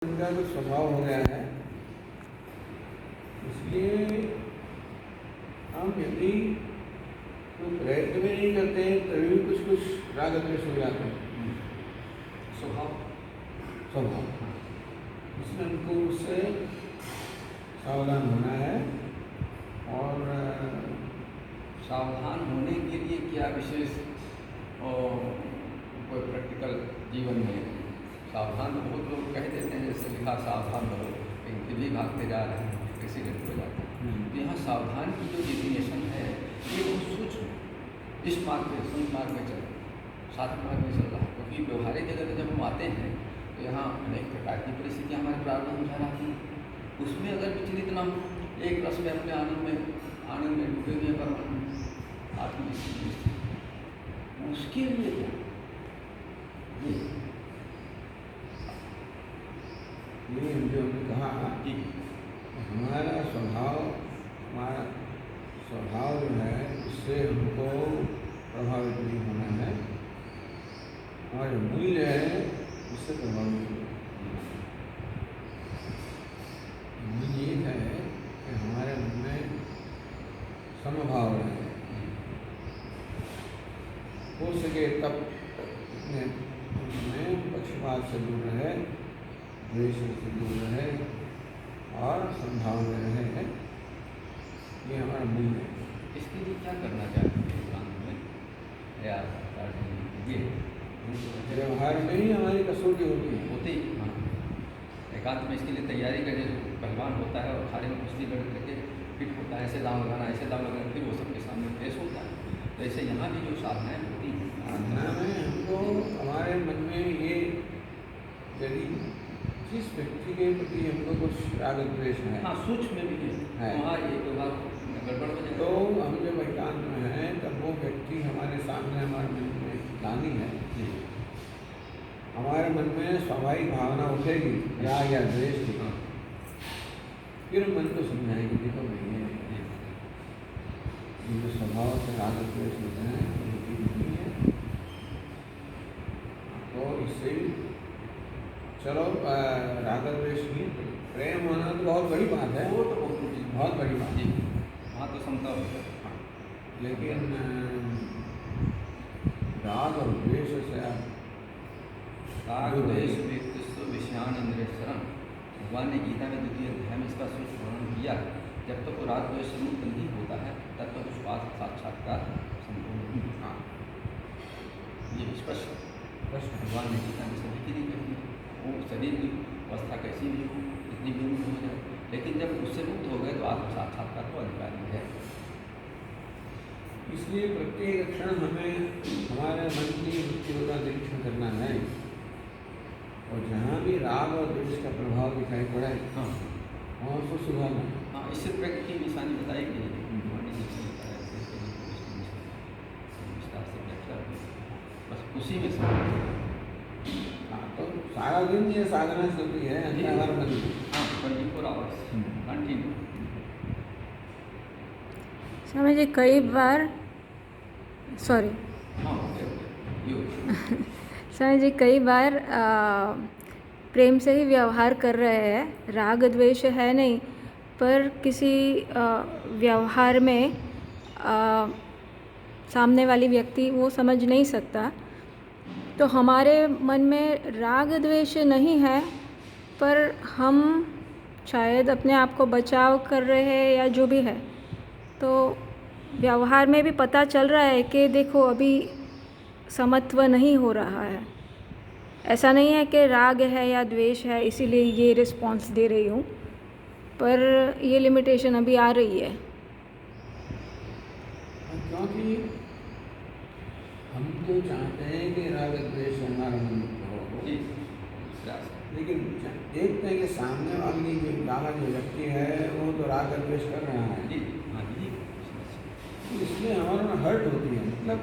इनका जो स्वभाव हो गया है, इसलिए हम यदि कोई प्रयत्न भी नहीं करते हैं तभी भी कुछ कुछ राग द्वेष हो जाते हैं। स्वभाव इसमें हमको उससे सावधान होना है। और सावधान होने के लिए क्या विशेष कोई प्रैक्टिकल जीवन में सावधान तो बहुत लोग कह देते हैं, जैसे लिखा सावधान रहो, लेकिन फिर भी भागते जा रहे हैं, एक्सीडेंट हो जाता है। तो यहाँ सावधान की जो डेफिनेशन है ये बहुत सूक्ष्म इस मार्ग में संत मार्ग में चल सात मार्ग में चल रहा है। क्योंकि व्यवहारिक जगत जब हम आते हैं तो यहाँ अनेक प्रकार की परिस्थितियाँ हमारे प्रारंभ अनुसार आती हैं। उसमें अगर विचलित न हो, एक रस में अपने आनंद में डूबे हुए परमानंद आत्मनिष्ठ उसके लिए क्या ये जो हमने कहा कि हमारा स्वभाव जो है उससे हमको प्रभावित नहीं होना है, और मूल्य है उससे प्रभावित नहीं होना है। मूल्य ये है कि हमारे मन में समभाव रहे, हो सके तब इतने में पक्षपात से दूर रहे, द्वेष से दूर रहे और संभाव में रहे। ये हमारा मूल्य है। इसके लिए क्या करना चाहिए एकांत में या व्यवहार में ही हमारी कसौटी होती हाँ एकांत में इसके लिए तैयारी करके पहलवान होता है और खाने में कुश्ती लड़ करके फिट होता है, ऐसे दाम लगाना ऐसे दाम लगाना, फिर वो सबके सामने पेश होता है। तो ऐसे यहाँ भी जो साधनाएँ होती हैं साधना में हमको हमारे मन में ये यदि जिस व्यक्ति के प्रति हमको कुछ राग द्वेष है, हाँ सूक्ष्म में भी है वहाँ ये व्यवहार गड़बड़ हो जाए तो हम जब एकांत में हैं तब वो व्यक्ति हमारे सामने हमारे मन में लानी है, हमारे मन में स्वाभाविक भावना उठेगी राग या द्वेष की, फिर मन को समझाएगी देखो नहीं है जो स्वभाव से राग द्वेष होते हैं नहीं है। तो इससे चलो राग द्वेष की प्रेम होना तो बहुत बड़ी बात है, वो तो बहुत बड़ी बात है, वहाँ तो समता हो गया। लेकिन राग और द्वेष से राग द्वेष व्यक्तित्व विषयान इंद्रियशरण भगवान ने गीता में द्वितीय अध्याय में इसका सूक्ष्म वर्णन किया। जब तक वो राग द्वेष से मुक्त नहीं होता है तब तक उस बात साक्षात्कार संभव नहीं होता। ये स्पष्ट भगवान ने गीता में सभी के लिए कही है। वो शरीर की अवस्था कैसी भी हो, इतनी भी हो जाए, लेकिन जब उससे मुक्त हो गए तो आत्म साक्षात्कार तो अनिवार्य है। इसलिए प्रत्येक क्षण हमें हमारे मन की वृत्तियों का निरीक्षण करना है, और जहाँ भी राग और द्वेष का प्रभाव दिखाई पड़े वहाँ उसको सुधारना। हाँ इससे प्रकृति की निशानी बताई गई है, बस उसी में सब। हाँ तो सारा दिन ये साधना चलती है हर मन में। हाँ 24 आवर्स कंटिन्यू। स्वामी जी कई बार स्वामी जी कई बार प्रेम से ही व्यवहार कर रहे हैं, राग द्वेष है नहीं, पर किसी व्यवहार में सामने वाली व्यक्ति वो समझ नहीं सकता, तो हमारे मन में राग द्वेष नहीं है पर हम शायद अपने आप को बचाव कर रहे हैं या जो भी है, तो व्यवहार में भी पता चल रहा है कि देखो अभी समत्व नहीं हो रहा है। ऐसा नहीं है कि राग है या द्वेष है इसीलिए ये रिस्पॉन्स दे रही हूँ, पर ये लिमिटेशन अभी आ रही है। क्योंकि हम तो चाहते हैं कि राग द्वेष हमारा मन हो, लेकिन देखते हैं कि सामने वाली जो व्यक्ति है वो तो राग द्वेष कर रहा है, इसलिए हमारे में हर्ट होती है। मतलब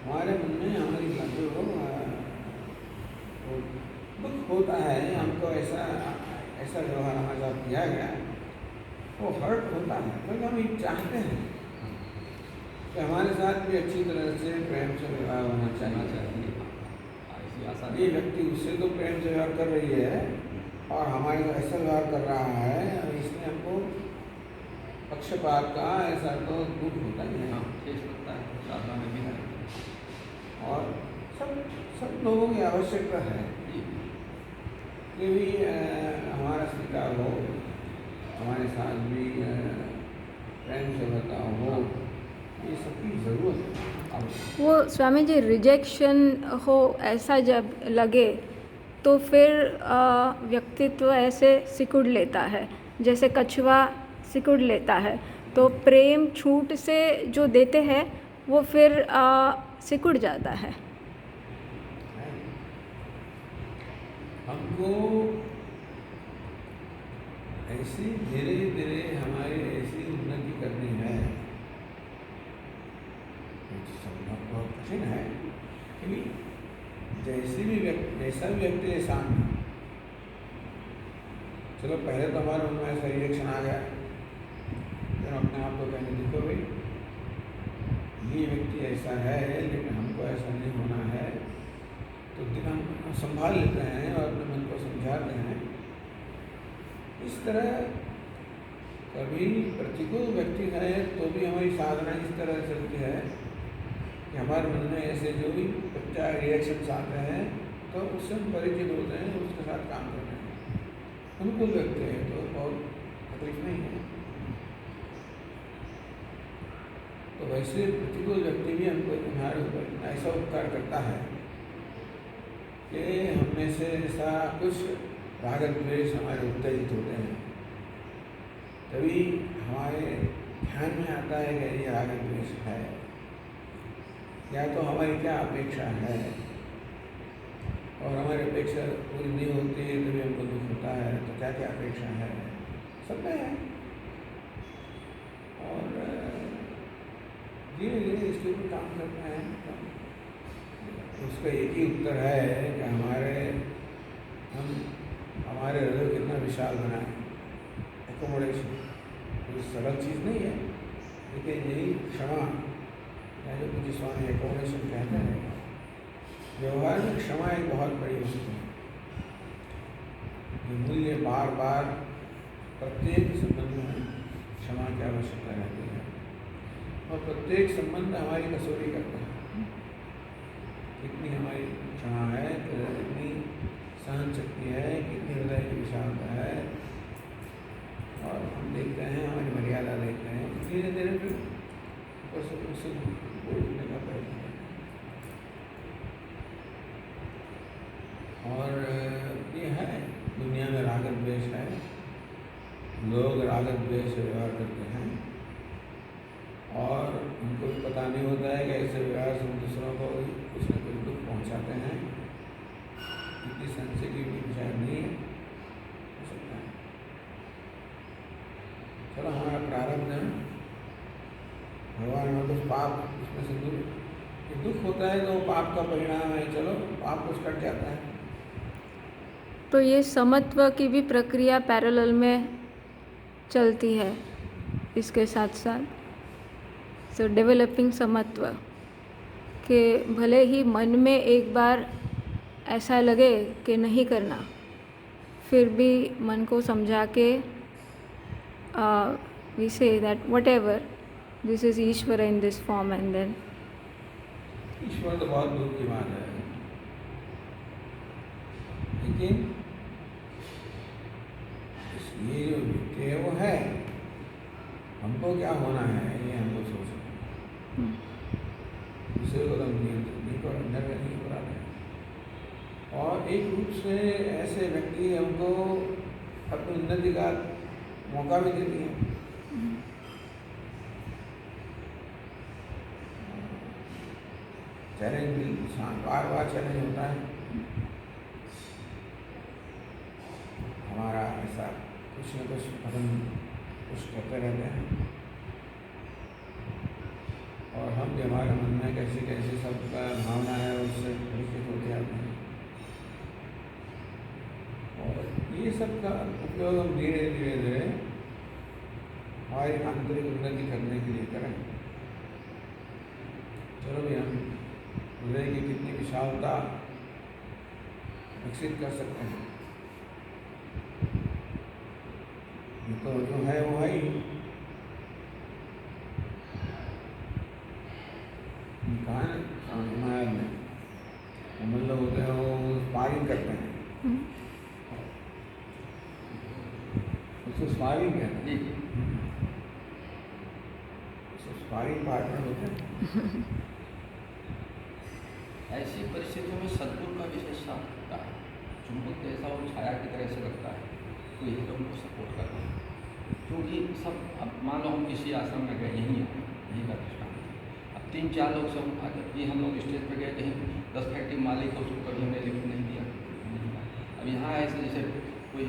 हमारे मन में हमारी जो दुख होता है, हमको ऐसा व्यवहार हमारे साथ किया गया, वो हर्ट होता है, क्योंकि हम ये चाहते हैं कि हमारे साथ भी अच्छी तरह से प्रेम से व्यवहार होना चाहिए। ये व्यक्ति उससे तो प्रेम से व्यवहार कर रही है और हमारे को ऐसा व्यवहार कर रहा है, और इसमें हमको पक्षपात का ऐसा तो दुख होता ही है। हाँ, शेष होता है साधना में भी है। और सब लोगों की आवश्यकता है कि भी हमारा स्वीकार हो, हमारे साथ भी प्रेम से बर्ताव हो, ये सबकी ज़रूरत है। वो स्वामी जी रिजेक्शन हो ऐसा जब लगे तो फिर व्यक्तित्व ऐसे सिकुड़ लेता है, जैसे कछुआ सिकुड़ लेता है। तो प्रेम छूट से जो देते हैं वो फिर सिकुड़ जाता है। हमको ऐसी धीरे धीरे हमारी ऐसी उन्नति करनी है, संभव बहुत कठिन है, क्योंकि जैसा भी व्यक्ति ऐसा, चलो पहले तो हमारे मन में ऐसा रिएक्शन आ गया, फिर अपने आप को कहने देखो भाई ये व्यक्ति ऐसा है लेकिन हमको ऐसा नहीं होना है, तो दिन हम संभाल लेते हैं और अपने मन को समझाते हैं। इस तरह कभी प्रतिकूल व्यक्ति है तो भी हमारी साधना इस तरह चलती है कि हमारे मन में ऐसे जो भी बच्चा रिएक्शंस आते हैं तो उससे हम परिचित होते हैं, उसके साथ काम करते हैं। अनुकूल व्यक्ति है तो बहुत तकलीफ नहीं है। तो वैसे प्रतिकूल व्यक्ति भी हमको हमारे ऊपर ऐसा उपकार करता है कि हमें से ऐसा कुछ राग द्वेष हमारे उत्तेजित होते हैं, तभी हमारे ध्यान में आता है कि ये राग द्वेष है, या तो हमारी क्या अपेक्षा है, और हमारी अपेक्षा पूरी नहीं होती है तभी हमको दुख होता है। तो क्या क्या अपेक्षा है सब में है, और धीरे धीरे इसके ऊपर काम करना है। उसका एक ही उत्तर है कि हमारे हृदय कितना विशाल बनाए। एकोमोडेशन कोई सरल चीज़ नहीं है, लेकिन यही क्षमा, या जो कुछ स्वामी एकोमोडेशन कहते हैं, व्यवहार में क्षमा एक बहुत बड़ी वस्तु है। ये मूल्य बार बार प्रत्येक संबंध में क्षमा की आवश्यकता रहती है, और प्रत्येक संबंध हमारी कसौटी करता है। कितनी हमारी क्षमा है, कितनी सहन शक्ति है, कितनी हृदय की विशालता है, और हम देखते हैं हमारी मर्यादा देखते हैं, धीरे धीरे फिर ऊपर से उससे बोलने का प्रयत्न करते हैं। और ये है दुनिया में राग द्वेष है, लोग राग द्वेष से व्यवहार करते हैं, और उनको भी पता नहीं होता है कि ऐसे व्यवहार से दूसरों को कुछ न कुछ दुख पहुँचाते हैं। इतनी सेंसिटिव विचार नहीं हो सकता है। चलो हमारा प्रारब्ध है, भगवान में कुछ पाप उसमें से दुख होता है तो पाप का परिणाम है, चलो पाप कुछ कट जाता है। तो ये समत्व की भी प्रक्रिया पैरेलल में चलती है इसके साथ साथ। सो डेवलपिंग समत्व कि भले ही मन में एक बार ऐसा लगे कि नहीं करना, फिर भी मन को समझा के we say that whatever this is Ishwar in this form, and then Ishwar तो बहुत दूर की बात है, लेकिन ये जो व्यक्ति है वो है, हमको क्या होना है ये हमको सोचना है। दूसरे को तो निर्णय नहीं हो रहा है। और एक रूप से ऐसे व्यक्ति हमको अपनी उन्नति का मौका भी देती है। चैलेंज बार बार चैलेंज होता है, हमारा ऐसा कुछ न कुछ हम कुछ करते रहते हैं, और हम भी हमारे मन में कैसी कैसी सब भावना है उससे परिचित होते जाते हैं, और ये सब का उपयोग हम धीरे धीरे धीरे हमारी आंतरिक उन्नति करने के लिए करें। चलो भी हम हृदय की कितनी विशालता विकसित कर सकते हैं। तो जो है वो है ही। कहा है हिमायत में वो मतलब होते हैं, वो स्पारिंग करते हैं, उसको स्पारिंग कहते हैं, उसको स्पारिंग पार्टनर होते हैं। ऐसी परिस्थितियों में सद्गुरु का विशेष साथ होता है। चुंबक जैसा वो छाया की तरह से लगता है, तो यही तो उनको सपोर्ट करना है। क्योंकि सब, अब मान लो हम किसी आश्रम में गए, यहीं का दृष्टांत, अब 3-4 लोग से हम लोग स्टेज पे गए, कहीं 10 फैक्ट्री मालिक हो, उसको कभी हमने लिफ्ट नहीं दिया। अब यहाँ ऐसे जैसे कोई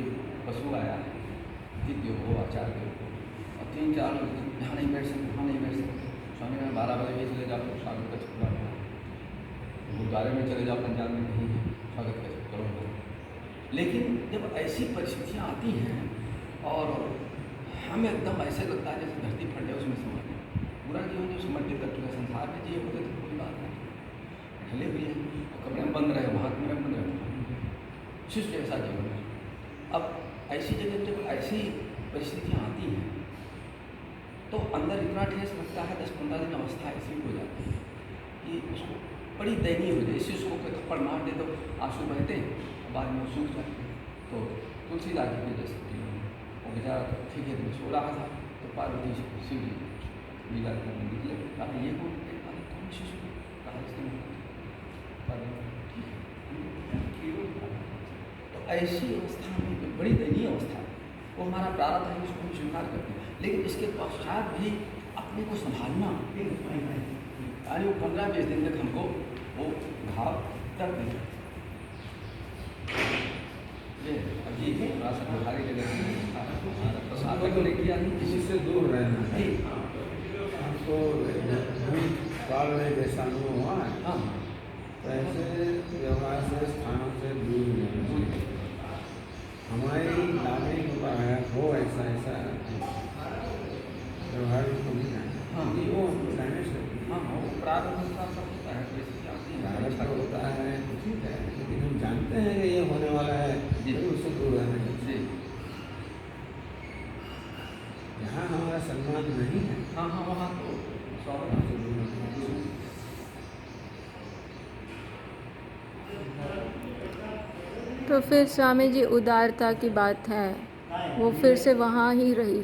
पशु आया है, जिद्य हो, आचार्य हो, और 3-4 लोग यहाँ नहीं बैठ सकते, वहाँ नहीं बैठ सकते, स्वामी में 12 बजे भी चले जाओ, स्वागत का छुपा हुआ, गुरुद्वारे में चले जाओ, पंजाब में कहीं स्वागत का करो। लेकिन जब ऐसी परिस्थितियाँ आती हैं और हमें एकदम ऐसे लगता है जैसे धरती फट जाए, उसमें समझ में पूरा जीवन जो समर्पित कर चुका संसार में जी होते तो कोई बात नहीं, ढले हुए हैं और कमरे में बंद रहे, वहाँ कमरे में बंद रहे, शिष्ट ऐसा जीवन है। अब ऐसी जगह जब ऐसी परिस्थितियाँ आती हैं तो अंदर इतना ठेस लगता है, 10-15 दिन अवस्था ऐसी हो जाती है कि उसको बड़ी दयनीय हो जाए। इसी उसको कोई थप्पड़ मार दे तो आंसू बहते, बाद में सूख जाते। तो तुलसीदास जी के जैसे वो बेचारा ठीक है, सो रहा था तो पार्वती शिव जी लीला करने निकले, कहा ये कौन शिशु, कहा तो ऐसी अवस्था में जो बड़ी दयनीय अवस्था है, वो हमारा प्रारब्ध है, उसको हम स्वीकार करते हैं। लेकिन इसके पश्चात भी अपने को संभालना, यानी वो 15-20 दिन तक हमको वो घाव दर्द नहीं। ये अभी थोड़ा सा बुखारी जगह प्रसाद किया किसी से दूर रहना है, हमको पालने जैसा अनुभव हुआ है। हाँ, तो ऐसे व्यवहार से, स्थानों से दूर रहना चाहिए। हमारी नागरिक है हो ऐसा व्यवहार को भी रहना। हाँ, वो रहने से हाँ, वो प्रारंभ होता है, प्रारब्ध होता है तो ठीक है, लेकिन हम जानते हैं कि ये होने वाला है, तो उससे दूर रहना चाहिए। जहाँ हमारा सम्मान नहीं है, हाँ हाँ, वहाँ तो वहाँ से दूर रहना चाहिए। तो फिर स्वामी जी उदारता की बात है, वो फिर से वहाँ ही रही।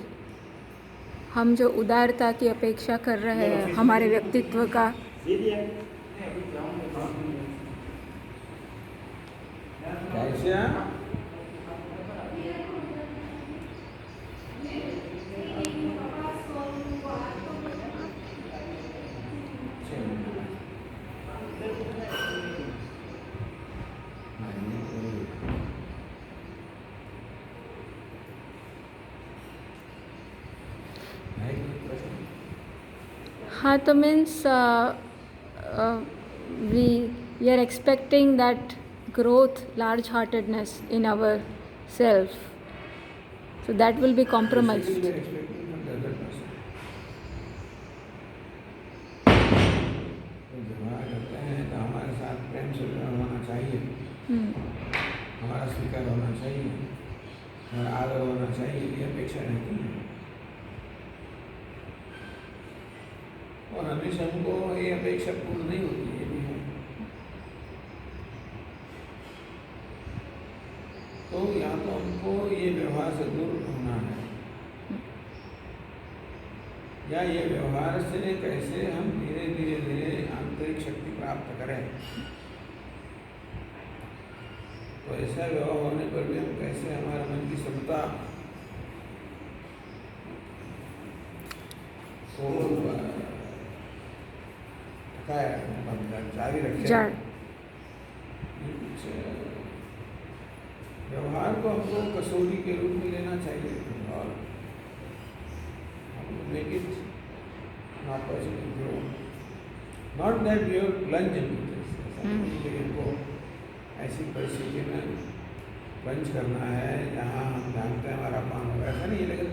हम जो उदारता की अपेक्षा कर रहे हैं हमारे व्यक्तित्व का, कैसे हाँ, तो means we are expecting that growth, large-heartedness in ourself, so that will be compromised. हमारे साथ प्रेम से होना चाहिए, हमारा स्वीकार होना चाहिए, हमारा आदर होना चाहिए, ये अपेक्षा रहती है। और हमेशा हमको ये अपेक्षा पूर्ण नहीं होती है, भी है। तो या तो हमको ये व्यवहार से दूर होना है, या ये व्यवहार से कैसे हम धीरे धीरे आंतरिक शक्ति प्राप्त करें। तो ऐसा व्यवहार होने पर भी हम कैसे हमारे मन की समता को जारी रखें। व्यवहार को हमको कसौटी के रूप में लेना चाहिए और make it not possible grow, not that we are plunge into this. लेकिन को ऐसी परिस्थिति में प्लंज करना है जहाँ हम जानते हैं हमारा अपमान होगा, ऐसा नहीं है। लेकिन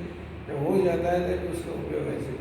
जब हो जाता है तो उसका उपयोग ऐसे